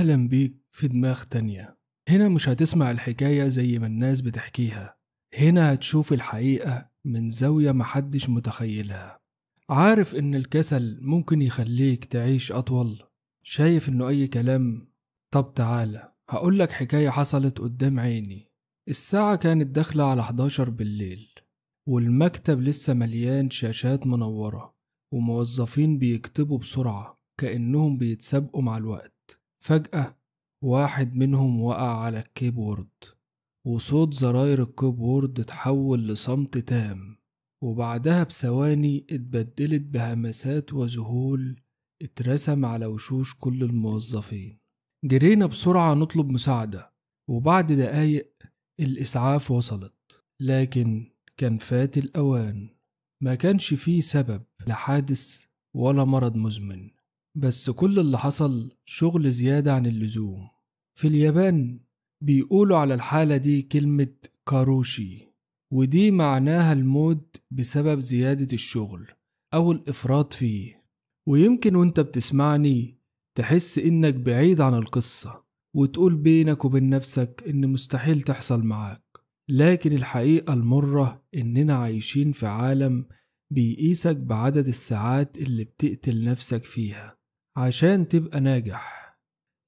أهلا بيك في دماغ تانية. هنا مش هتسمع الحكاية زي ما الناس بتحكيها، هنا هتشوف الحقيقة من زاوية محدش متخيلها. عارف إن الكسل ممكن يخليك تعيش أطول؟ شايف إنه أي كلام؟ طب تعالى هقولك حكاية حصلت قدام عيني. الساعة كانت داخلة على 11 بالليل، والمكتب لسه مليان شاشات منورة وموظفين بيكتبوا بسرعة كأنهم بيتسابقوا مع الوقت. فجأة واحد منهم وقع على الكيبورد، وصوت زراير الكيبورد اتحول لصمت تام، وبعدها بثواني اتبدلت بهمسات وذهول اترسم على وشوش كل الموظفين. جرينا بسرعة نطلب مساعدة، وبعد دقايق الإسعاف وصلت، لكن كان فات الأوان. ما كانش فيه سبب لحادث ولا مرض مزمن، بس كل اللي حصل شغل زيادة عن اللزوم. في اليابان بيقولوا على الحالة دي كلمة كاروشي، ودي معناها الموت بسبب زيادة الشغل أو الإفراط فيه. ويمكن وانت بتسمعني تحس إنك بعيد عن القصة، وتقول بينك وبين نفسك إن مستحيل تحصل معاك، لكن الحقيقة المرة إننا عايشين في عالم بيقيسك بعدد الساعات اللي بتقتل نفسك فيها عشان تبقى ناجح.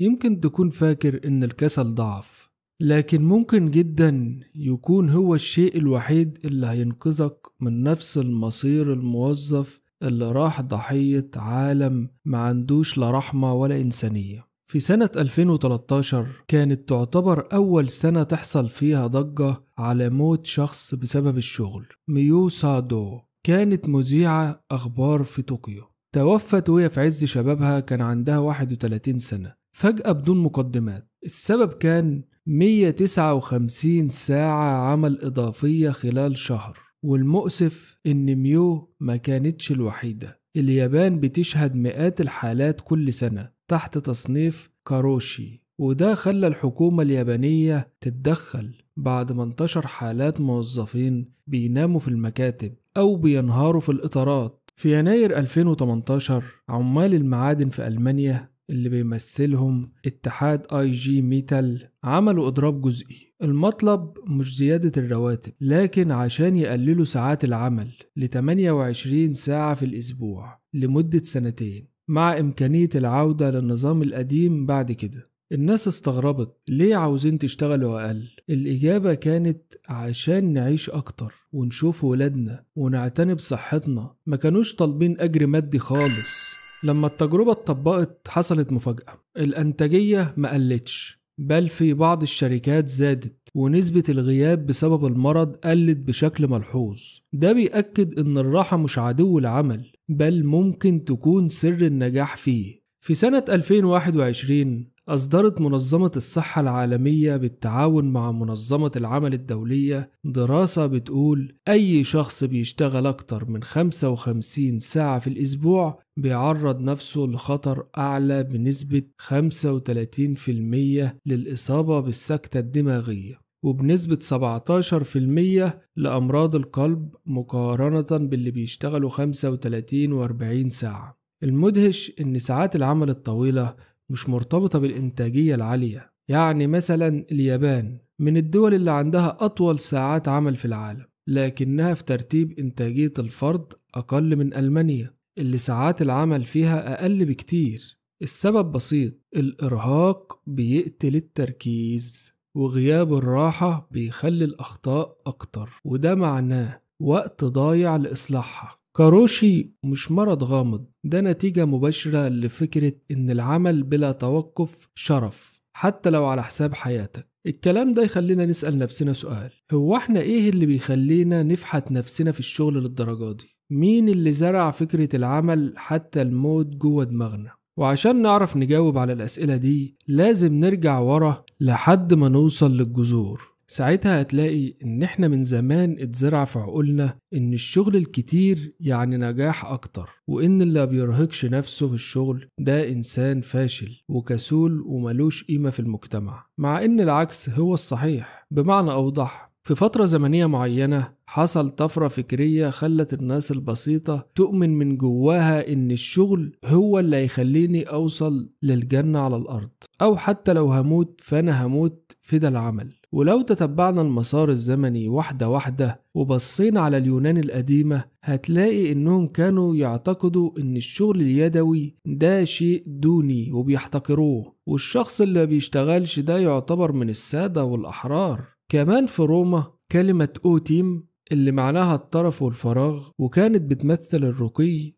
يمكن تكون فاكر إن الكسل ضعف، لكن ممكن جدا يكون هو الشيء الوحيد اللي هينقذك من نفس المصير الموظف اللي راح ضحية عالم ما عندوش لا رحمة ولا إنسانية. في سنة 2013 كانت تعتبر أول سنة تحصل فيها ضجة على موت شخص بسبب الشغل. ميو سادو كانت مذيعة أخبار في طوكيو، توفت وهي في عز شبابها، كان عندها 31 سنة فجأة بدون مقدمات. السبب كان 159 ساعة عمل إضافية خلال شهر، والمؤسف إن ميو ما كانتش الوحيدة. اليابان بتشهد مئات الحالات كل سنة تحت تصنيف كاروشي، وده خلى الحكومة اليابانية تتدخل بعد ما انتشر حالات موظفين بيناموا في المكاتب أو بينهاروا في الإطارات. في يناير 2018 عمال المعادن في ألمانيا اللي بيمثلهم اتحاد اي جي ميتال عملوا اضراب جزئي. المطلب مش زيادة الرواتب، لكن عشان يقللوا ساعات العمل ل 28 ساعة في الاسبوع لمدة 2 سنين، مع امكانية العودة للنظام القديم بعد كده. الناس استغربت، ليه عاوزين تشتغلوا اقل؟ الاجابة كانت عشان نعيش اكتر ونشوف ولادنا ونعتني بصحتنا. ما كانوش طالبين اجر مادي خالص. لما التجربة اتطبقت حصلت مفاجأة، الأنتاجية ما قلتش، بل في بعض الشركات زادت، ونسبة الغياب بسبب المرض قلت بشكل ملحوظ. ده بيأكد إن الراحة مش عدو العمل، بل ممكن تكون سر النجاح فيه. في سنة 2021 أصدرت منظمة الصحة العالمية بالتعاون مع منظمة العمل الدولية دراسة بتقول أي شخص بيشتغل أكتر من 55 ساعة في الأسبوع بيعرض نفسه لخطر أعلى بنسبة 35% للإصابة بالسكتة الدماغية، وبنسبة 17% لأمراض القلب مقارنة باللي بيشتغلوا 35 و40 ساعة. المدهش إن ساعات العمل الطويلة مش مرتبطة بالإنتاجية العالية. يعني مثلا اليابان من الدول اللي عندها أطول ساعات عمل في العالم، لكنها في ترتيب إنتاجية الفرد أقل من ألمانيا اللي ساعات العمل فيها أقل بكتير. السبب بسيط، الإرهاق بيقتل التركيز، وغياب الراحة بيخلي الأخطاء أكتر، وده معناه وقت ضايع لإصلاحها. كاروشي مش مرض غامض، ده نتيجة مباشرة لفكرة إن العمل بلا توقف شرف حتى لو على حساب حياتك. الكلام ده يخلينا نسأل نفسنا سؤال، هو احنا ايه اللي بيخلينا نفحت نفسنا في الشغل للدرجة دي؟ مين اللي زرع فكرة العمل حتى الموت جوه دماغنا؟ وعشان نعرف نجاوب على الأسئلة دي لازم نرجع ورا لحد ما نوصل للجذور. ساعتها هتلاقي ان احنا من زمان اتزرع في عقولنا ان الشغل الكتير يعني نجاح اكتر، وان اللي بيرهقش نفسه في الشغل ده انسان فاشل وكسول وملوش قيمة في المجتمع، مع ان العكس هو الصحيح. بمعنى اوضح، في فترة زمنية معينة حصل طفرة فكرية خلت الناس البسيطة تؤمن من جواها إن الشغل هو اللي هيخليني أوصل للجنة على الأرض، أو حتى لو هموت فأنا هموت فدا العمل. ولو تتبعنا المسار الزمني واحدة واحدة وبصينا على اليونان القديمة هتلاقي إنهم كانوا يعتقدوا إن الشغل اليدوي ده شيء دوني وبيحتقروه، والشخص اللي بيشتغلش ده يعتبر من السادة والأحرار. كمان في روما كلمة أوتيم اللي معناها الطرف والفراغ وكانت بتمثل الرقي،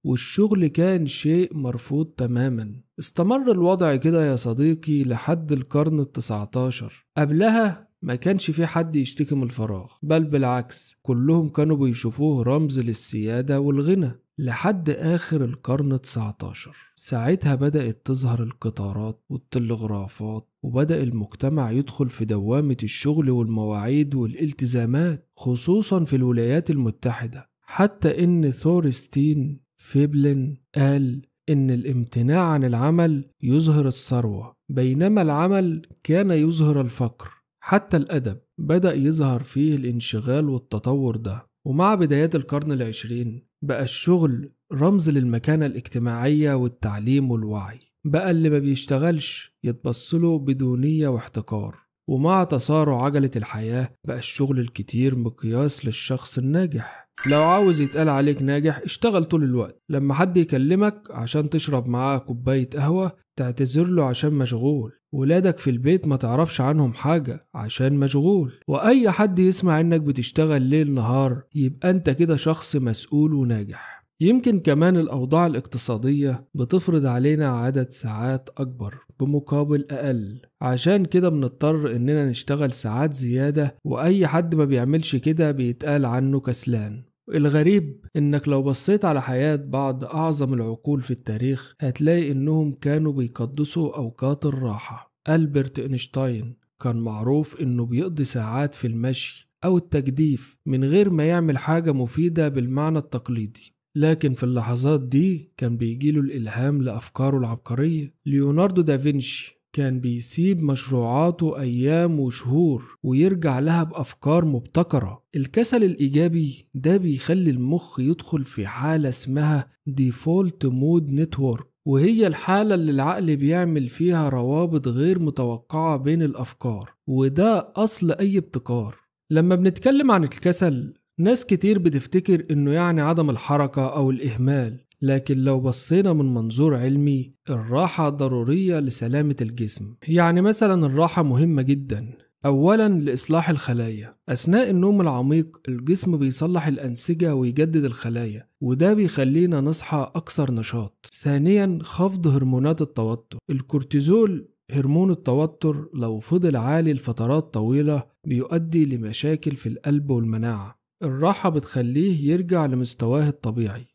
والشغل كان شيء مرفوض تماما. استمر الوضع كده يا صديقي لحد القرن ال19. قبلها ما كانش في حد يشتكي من الفراغ، بل بالعكس كلهم كانوا بيشوفوه رمز للسيادة والغنى، لحد آخر القرن ال19. ساعتها بدأت تظهر القطارات والتلغرافات، وبدأ المجتمع يدخل في دوامة الشغل والمواعيد والالتزامات، خصوصا في الولايات المتحدة. حتى إن ثورستين فيبلن قال إن الامتناع عن العمل يظهر الثروة، بينما العمل كان يظهر الفقر. حتى الأدب بدأ يظهر فيه الانشغال والتطور ده. ومع بدايات القرن ال20 بقى الشغل رمز للمكانة الاجتماعية والتعليم والوعي، بقى اللي ما بيشتغلش يتبصله بدونية واحتقار. ومع تسارع عجلة الحياة بقى الشغل الكتير مقياس للشخص الناجح. لو عاوز يتقال عليك ناجح اشتغل طول الوقت. لما حد يكلمك عشان تشرب معاه كوباية قهوة تعتذر له عشان مشغول. ولادك في البيت ما تعرفش عنهم حاجة عشان مشغول. وأي حد يسمع انك بتشتغل ليل نهار يبقى انت كده شخص مسؤول وناجح. يمكن كمان الأوضاع الاقتصادية بتفرض علينا عدد ساعات أكبر بمقابل أقل، عشان كده بنضطر إننا نشتغل ساعات زيادة، وأي حد ما بيعملش كده بيتقال عنه كسلان. الغريب إنك لو بصيت على حياة بعض أعظم العقول في التاريخ هتلاقي إنهم كانوا بيقدسوا أوقات الراحة. ألبرت إينشتاين كان معروف إنه بيقضي ساعات في المشي أو التجديف من غير ما يعمل حاجة مفيدة بالمعنى التقليدي، لكن في اللحظات دي كان بيجيله الإلهام لأفكاره العبقرية. ليوناردو دافنشي كان بيسيب مشروعاته أيام وشهور ويرجع لها بأفكار مبتكرة. الكسل الإيجابي ده بيخلي المخ يدخل في حالة اسمها ديفولت مود نتورك، وهي الحالة اللي العقل بيعمل فيها روابط غير متوقعة بين الأفكار، وده أصل أي ابتكار. لما بنتكلم عن الكسل ناس كتير بتفتكر إنه يعني عدم الحركة أو الإهمال، لكن لو بصينا من منظور علمي الراحة ضرورية لسلامة الجسم. يعني مثلا الراحة مهمة جدا. أولا لإصلاح الخلايا. أثناء النوم العميق الجسم بيصلح الأنسجة ويجدد الخلايا، وده بيخلينا نصحى أكثر نشاط. ثانيا خفض هرمونات التوتر. الكورتيزول هرمون التوتر لو فضل عالي لفترات طويلة بيؤدي لمشاكل في القلب والمناعة. الراحة بتخليه يرجع لمستواه الطبيعي.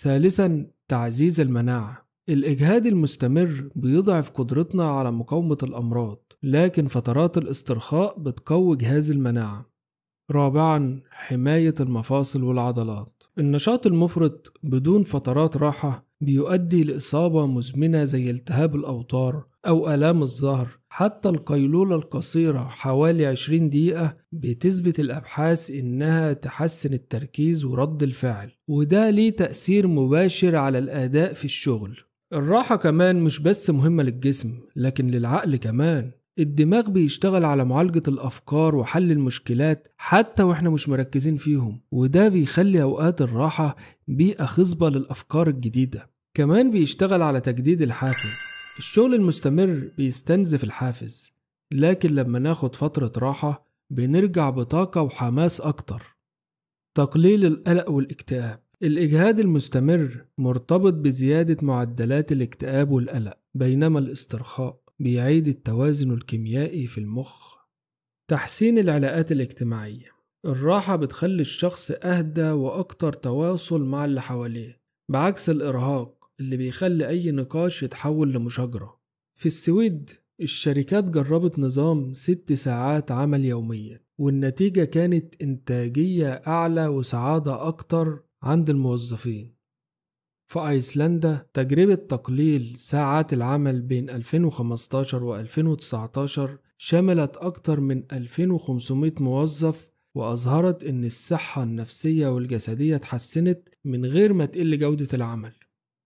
ثالثا تعزيز المناعة. الإجهاد المستمر بيضعف قدرتنا على مقاومة الأمراض، لكن فترات الاسترخاء بتقوي جهاز المناعة. رابعا حماية المفاصل والعضلات. النشاط المفرط بدون فترات راحة بيؤدي لإصابة مزمنة زي التهاب الأوتار أو آلام الظهر. حتى القيلولة القصيرة حوالي 20 دقيقة بتثبت الأبحاث إنها تحسن التركيز ورد الفعل، وده ليه تأثير مباشر على الأداء في الشغل. الراحة كمان مش بس مهمة للجسم لكن للعقل كمان. الدماغ بيشتغل على معالجة الأفكار وحل المشكلات حتى وإحنا مش مركزين فيهم، وده بيخلي أوقات الراحة بيئة خصبة للأفكار الجديدة. كمان بيشتغل على تجديد الحافز. الشغل المستمر بيستنزف الحافز، لكن لما ناخد فترة راحة بنرجع بطاقة وحماس أكتر. تقليل القلق والاكتئاب. الإجهاد المستمر مرتبط بزيادة معدلات الاكتئاب والقلق، بينما الاسترخاء بيعيد التوازن الكيميائي في المخ. تحسين العلاقات الاجتماعية. الراحة بتخلي الشخص أهدى وأكتر تواصل مع اللي حواليه، بعكس الإرهاق اللي بيخلي أي نقاش يتحول لمشاجرة. في السويد الشركات جربت نظام 6 ساعات عمل يوميا، والنتيجة كانت إنتاجية أعلى وسعادة أكتر عند الموظفين. في أيسلندا تجربة تقليل ساعات العمل بين 2015 و 2019 شملت أكتر من 2500 موظف، وأظهرت إن الصحة النفسية والجسدية اتحسنت من غير ما تقل جودة العمل.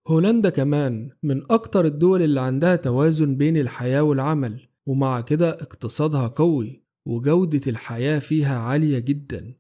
هولندا كمان من أكتر الدول اللي عندها توازن بين الحياة والعمل، ومع كده اقتصادها قوي وجودة الحياة فيها عالية جدا.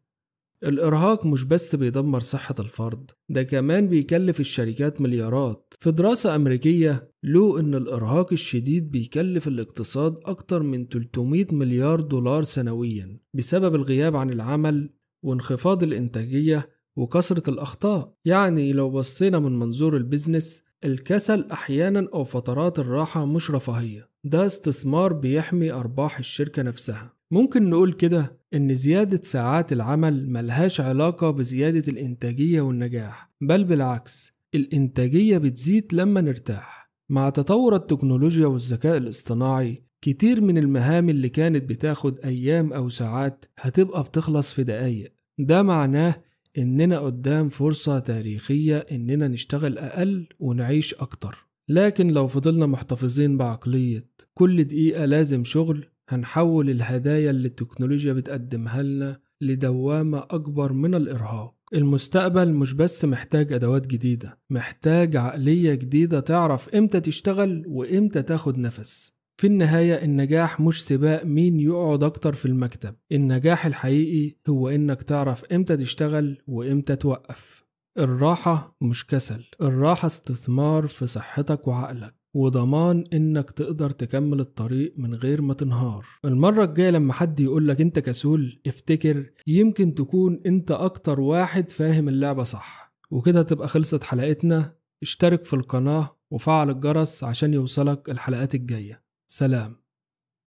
الإرهاق مش بس بيدمر صحة الفرد، ده كمان بيكلف الشركات مليارات. في دراسة أمريكية لقوا إن الإرهاق الشديد بيكلف الاقتصاد أكتر من 300 مليار دولار سنويا بسبب الغياب عن العمل وانخفاض الإنتاجية وكثرة الأخطاء. يعني لو بصينا من منظور البيزنس، الكسل أحيانا أو فترات الراحة مش رفاهية، ده استثمار بيحمي أرباح الشركة نفسها. ممكن نقول كده إن زيادة ساعات العمل ملهاش علاقة بزيادة الإنتاجية والنجاح، بل بالعكس، الإنتاجية بتزيد لما نرتاح. مع تطور التكنولوجيا والذكاء الاصطناعي، كتير من المهام اللي كانت بتاخد أيام أو ساعات هتبقى بتخلص في دقايق. ده معناه إننا قدام فرصة تاريخية إننا نشتغل أقل ونعيش أكتر. لكن لو فضلنا محتفظين بعقلية كل دقيقة لازم شغل، هنحول الهدايا اللي التكنولوجيا بتقدمها لنا لدوامة أكبر من الإرهاق. المستقبل مش بس محتاج أدوات جديدة، محتاج عقلية جديدة تعرف إمتى تشتغل وإمتى تاخد نفس. في النهاية النجاح مش سباق مين يقعد أكتر في المكتب، النجاح الحقيقي هو إنك تعرف إمتى تشتغل وإمتى توقف. الراحة مش كسل، الراحة استثمار في صحتك وعقلك، وضمان إنك تقدر تكمل الطريق من غير ما تنهار. المرة الجاية لما حد يقولك أنت كسول، افتكر يمكن تكون أنت أكتر واحد فاهم اللعبة صح. وكده تبقى خلصت حلقتنا. اشترك في القناة وفعل الجرس عشان يوصلك الحلقات الجاية. سلام.